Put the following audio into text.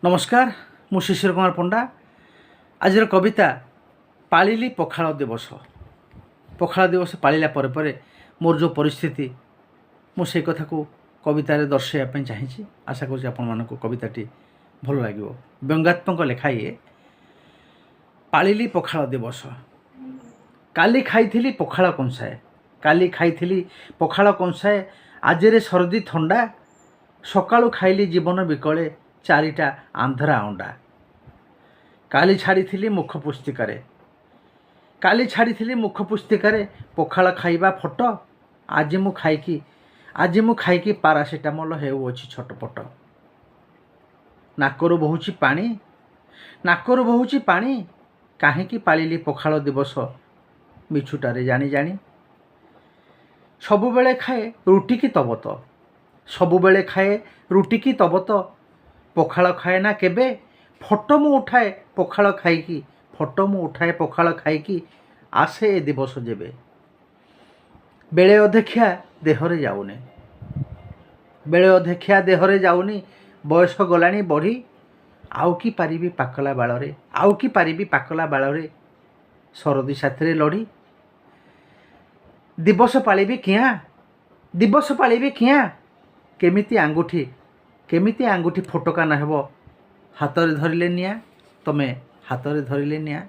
नमस्कार मु शिशिर कुमार पंडा आज कविता पालिली पखाल दिवस पालिला पर मोर जो परिस्थिति मुझे कथा को कवितार दर्शाइवाई चाहिए। आशा करुँच आपण कविताटी भल लगे। व्यंग्यात्मक लेखा ये पालिली पखाल दिवस। काली खाई पखाल कंसाए, काली खाई पखाल कंसाए, आजरे सर्दी थंडा, सकाळु खाइली जीवन विकले चारिटा आंध्रा अंडा। काली छाड़ी मुख पुस्तिकारे, काली छाड़ी मुख पुस्तिकारे पखाल खाइबा फोटो। आज मु खाइकी पारासीटामोल हेउछि छटपट। नाकरु बहुछि पानी, नाकरु बहुछि पानी, काहींकी पालिली पखाल दिवस मिछुटारे जानी जानी। सबुबेले खाए रुटी की तबत, सबुबेले खाए रुटी की तबत, पखाल खाए ना केबे। फोटो मु उठाए पखाल खाइकी, फोटो मु उठाए पखाल खाइकी, आसे ए दिवस जेबे। बेले अधेक्षा देहरे जाऊनी, बेले अधेक्षा देहरे जाऊनी, बयस गलानी बढ़ी, आउ की पारिबी पाकला बाଳରେ, आउ की पारिबी पाकला बाଳରେ, सरदी साथी लड़ी। दिवस पालिबी किया, दिवस पालिबी किया, केमिति आंगुठी फोटका ना हेबो। हाथ रे धरिले निया, तमे हाथ रे धरिले निया।